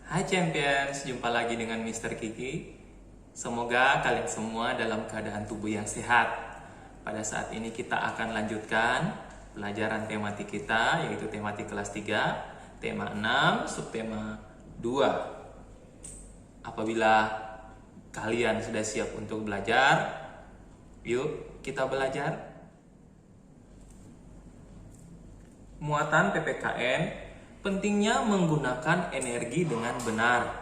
Hai Champions, jumpa lagi dengan Mr. Kiki. Semoga kalian semua dalam keadaan tubuh yang sehat. Pada saat ini kita akan lanjutkan pelajaran tematik kita, yaitu tematik kelas 3, tema 6, subtema 2. Apabila kalian sudah siap untuk belajar, yuk kita belajar. Muatan PPKN, pentingnya menggunakan energi dengan benar.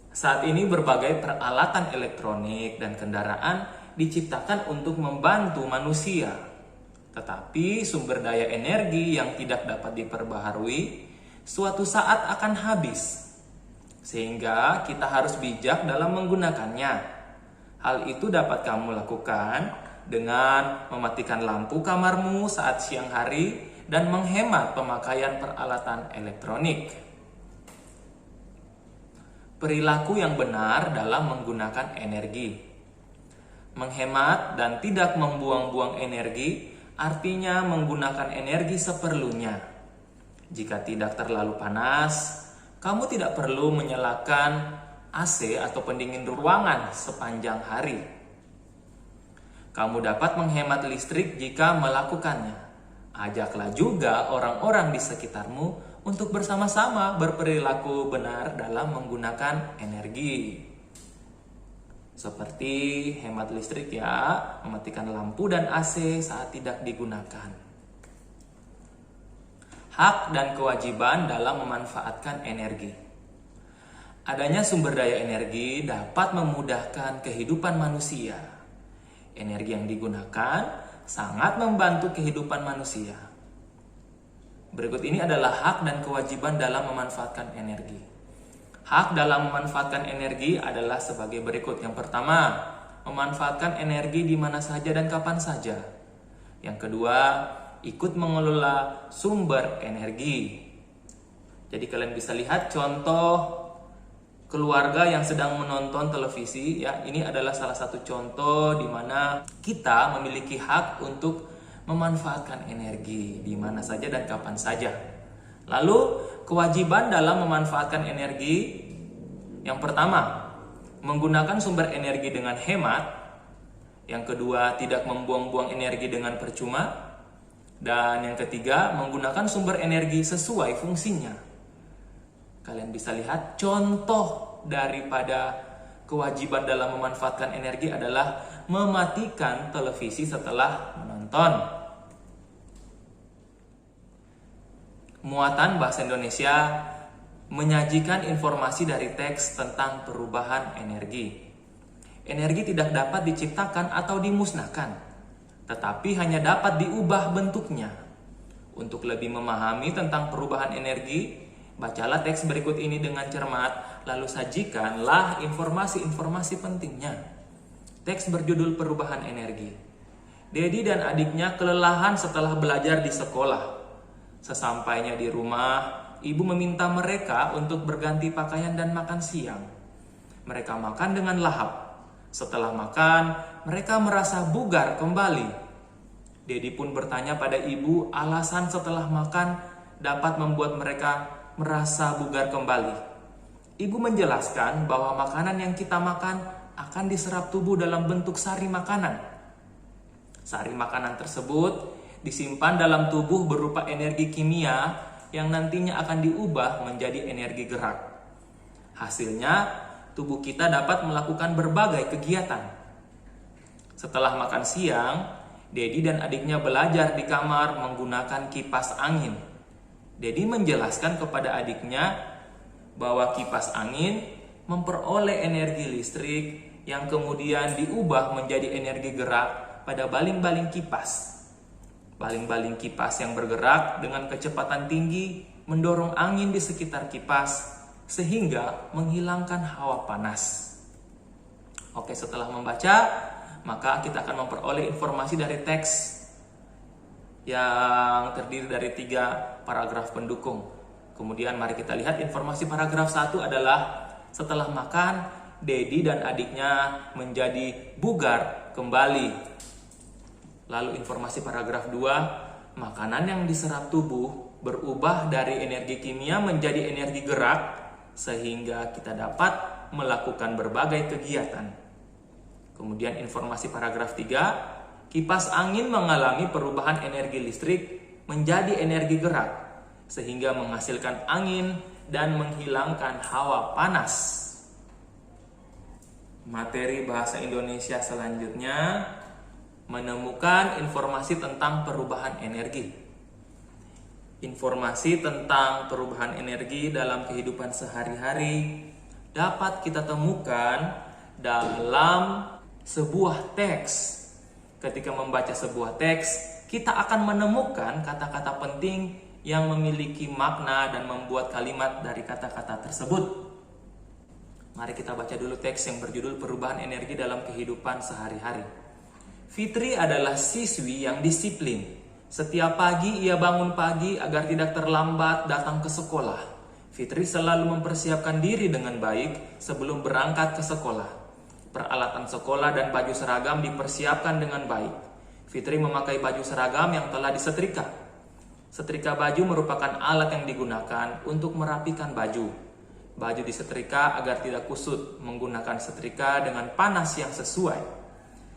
Saat ini berbagai peralatan elektronik dan kendaraan diciptakan untuk membantu manusia. Tetapi sumber daya energi yang tidak dapat diperbaharui suatu saat akan habis. Sehingga kita harus bijak dalam menggunakannya. Hal itu dapat kamu lakukan dengan mematikan lampu kamarmu saat siang hari dan menghemat pemakaian peralatan elektronik. Perilaku yang benar dalam menggunakan energi. Menghemat dan tidak membuang-buang energi artinya menggunakan energi seperlunya. Jika tidak terlalu panas, kamu tidak perlu menyalakan AC atau pendingin ruangan sepanjang hari. Kamu dapat menghemat listrik jika melakukannya. Ajaklah juga orang-orang di sekitarmu untuk bersama-sama berperilaku benar dalam menggunakan energi. Seperti hemat listrik ya, mematikan lampu dan AC saat tidak digunakan. Hak dan kewajiban dalam memanfaatkan energi. Adanya sumber daya energi dapat memudahkan kehidupan manusia. Energi yang digunakan sangat membantu kehidupan manusia. Berikut ini adalah hak dan kewajiban dalam memanfaatkan energi. Hak dalam memanfaatkan energi adalah sebagai berikut. Yang pertama, memanfaatkan energi di mana saja dan kapan saja. Yang kedua, ikut mengelola sumber energi. Jadi kalian bisa lihat contoh keluarga yang sedang menonton televisi, ya, ini adalah salah satu contoh di mana kita memiliki hak untuk memanfaatkan energi di mana saja dan kapan saja. Lalu, kewajiban dalam memanfaatkan energi, yang pertama, menggunakan sumber energi dengan hemat. Yang kedua, tidak membuang-buang energi dengan percuma. Dan yang ketiga, menggunakan sumber energi sesuai fungsinya. Kalian bisa lihat contoh daripada kewajiban dalam memanfaatkan energi adalah mematikan televisi setelah menonton. Muatan bahasa Indonesia menyajikan informasi dari teks tentang perubahan energi. Energi tidak dapat diciptakan atau dimusnahkan, tetapi hanya dapat diubah bentuknya. Untuk lebih memahami tentang perubahan energi, bacalah teks berikut ini dengan cermat, lalu sajikanlah informasi-informasi pentingnya. Teks berjudul Perubahan Energi. Dedi dan adiknya kelelahan setelah belajar di sekolah. Sesampainya di rumah, ibu meminta mereka untuk berganti pakaian dan makan siang. Mereka makan dengan lahap. Setelah makan, mereka merasa bugar kembali. Dedi pun bertanya pada ibu alasan setelah makan dapat membuat mereka merasa bugar kembali. Ibu menjelaskan bahwa makanan yang kita makan akan diserap tubuh dalam bentuk sari makanan. Sari makanan tersebut disimpan dalam tubuh berupa energi kimia yang nantinya akan diubah menjadi energi gerak. Hasilnya, tubuh kita dapat melakukan berbagai kegiatan. Setelah makan siang, Dedi dan adiknya belajar di kamar menggunakan kipas angin. Dedi menjelaskan kepada adiknya bahwa kipas angin memperoleh energi listrik yang kemudian diubah menjadi energi gerak pada baling-baling kipas. Baling-baling kipas yang bergerak dengan kecepatan tinggi mendorong angin di sekitar kipas sehingga menghilangkan hawa panas. Oke, setelah membaca, maka kita akan memperoleh informasi dari teks yang terdiri dari 3 paragraf pendukung. Kemudian mari kita lihat informasi paragraf 1 adalah setelah makan, Dedi dan adiknya menjadi bugar kembali. Lalu informasi paragraf 2, makanan yang diserap tubuh berubah dari energi kimia menjadi energi gerak sehingga kita dapat melakukan berbagai kegiatan. Kemudian informasi paragraf 3, kipas angin mengalami perubahan energi listrik menjadi energi gerak sehingga menghasilkan angin dan menghilangkan hawa panas. Materi bahasa Indonesia selanjutnya menemukan informasi tentang perubahan energi. Informasi tentang perubahan energi dalam kehidupan sehari-hari dapat kita temukan dalam sebuah teks. Ketika membaca sebuah teks, kita akan menemukan kata-kata penting yang memiliki makna dan membuat kalimat dari kata-kata tersebut. Mari kita baca dulu teks yang berjudul Perubahan Energi dalam Kehidupan Sehari-hari. Fitri adalah siswi yang disiplin. Setiap pagi ia bangun pagi agar tidak terlambat datang ke sekolah. Fitri selalu mempersiapkan diri dengan baik sebelum berangkat ke sekolah. Peralatan sekolah dan baju seragam dipersiapkan dengan baik. Fitri memakai baju seragam yang telah disetrika. Setrika baju merupakan alat yang digunakan untuk merapikan baju. Baju disetrika agar tidak kusut menggunakan setrika dengan panas yang sesuai.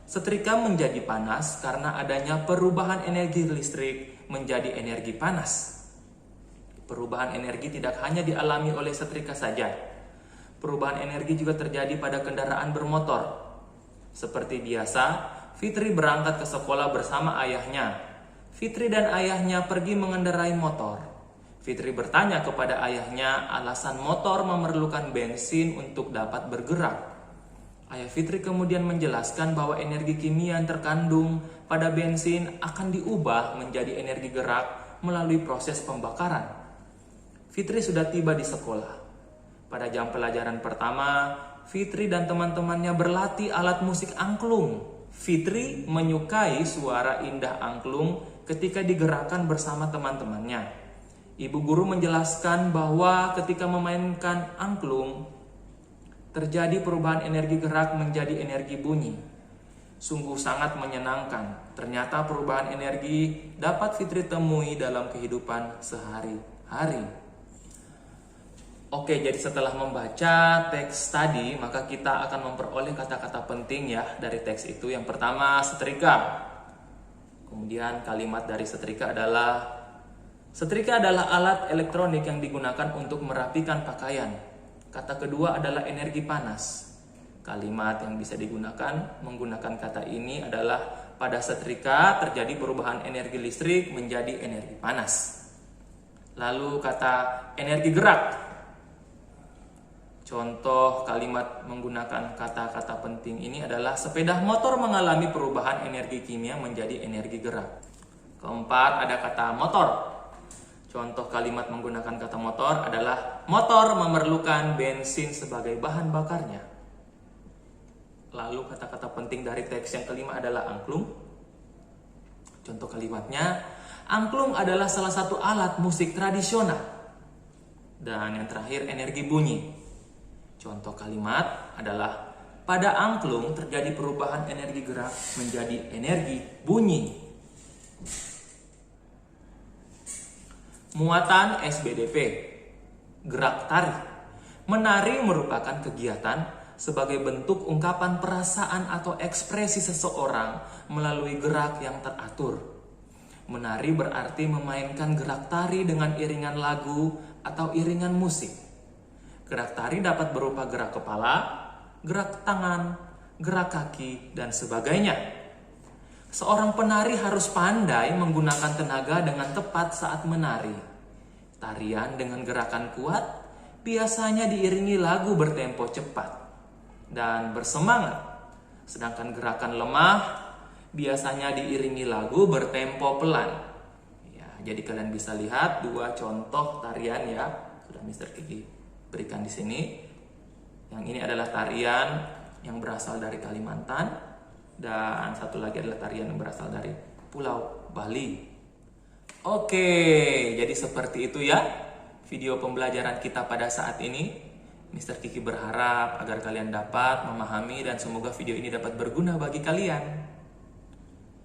Setrika menjadi panas karena adanya perubahan energi listrik menjadi energi panas. Perubahan energi tidak hanya dialami oleh setrika saja. Perubahan energi juga terjadi pada kendaraan bermotor. Seperti biasa, Fitri berangkat ke sekolah bersama ayahnya. Fitri dan ayahnya pergi mengendarai motor. Fitri bertanya kepada ayahnya alasan motor memerlukan bensin untuk dapat bergerak. Ayah Fitri kemudian menjelaskan bahwa energi kimia yang terkandung pada bensin akan diubah menjadi energi gerak melalui proses pembakaran. Fitri sudah tiba di sekolah. Pada jam pelajaran pertama, Fitri dan teman-temannya berlatih alat musik angklung. Fitri menyukai suara indah angklung ketika digerakkan bersama teman-temannya. Ibu guru menjelaskan bahwa ketika memainkan angklung, terjadi perubahan energi gerak menjadi energi bunyi. Sungguh sangat menyenangkan. Ternyata perubahan energi dapat Fitri temui dalam kehidupan sehari-hari. Oke, jadi setelah membaca teks tadi, maka kita akan memperoleh kata-kata penting ya dari teks itu. Yang pertama, setrika. Kemudian kalimat dari setrika adalah alat elektronik yang digunakan untuk merapikan pakaian. Kata kedua adalah energi panas. Kalimat yang bisa digunakan menggunakan kata ini adalah pada setrika terjadi perubahan energi listrik menjadi energi panas. Lalu kata energi gerak. Contoh kalimat menggunakan kata-kata penting ini adalah sepeda motor mengalami perubahan energi kimia menjadi energi gerak. Keempat ada kata motor. Contoh kalimat menggunakan kata motor adalah motor memerlukan bensin sebagai bahan bakarnya. Lalu kata-kata penting dari teks yang kelima adalah angklung. Contoh kalimatnya, angklung adalah salah satu alat musik tradisional. Dan yang terakhir energi bunyi. Contoh kalimat adalah pada angklung terjadi perubahan energi gerak menjadi energi bunyi. Muatan SBDP, gerak tari. Menari merupakan kegiatan sebagai bentuk ungkapan perasaan atau ekspresi seseorang melalui gerak yang teratur. Menari berarti memainkan gerak tari dengan iringan lagu atau iringan musik. Gerak tari dapat berupa gerak kepala, gerak tangan, gerak kaki, dan sebagainya. Seorang penari harus pandai menggunakan tenaga dengan tepat saat menari. Tarian dengan gerakan kuat biasanya diiringi lagu bertempo cepat dan bersemangat. Sedangkan gerakan lemah biasanya diiringi lagu bertempo pelan. Ya, jadi kalian bisa lihat dua contoh tarian ya, sudah Mr. Kiki berikan di sini. Yang ini adalah tarian yang berasal dari Kalimantan. Dan satu lagi adalah tarian yang berasal dari Pulau Bali. Oke, jadi seperti itu ya video pembelajaran kita pada saat ini. Mr. Kiki berharap agar kalian dapat memahami dan semoga video ini dapat berguna bagi kalian.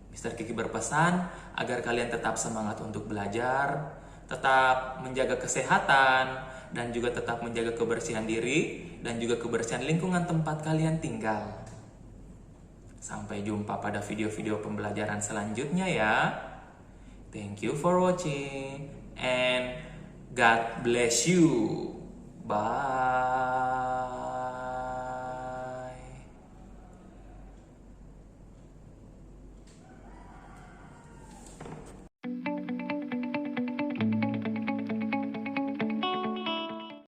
Mr. Kiki berpesan agar kalian tetap semangat untuk belajar, tetap menjaga kesehatan, dan juga tetap menjaga kebersihan diri dan juga kebersihan lingkungan tempat kalian tinggal. Sampai jumpa pada video-video pembelajaran selanjutnya ya. Thank you for watching and God bless you. Bye.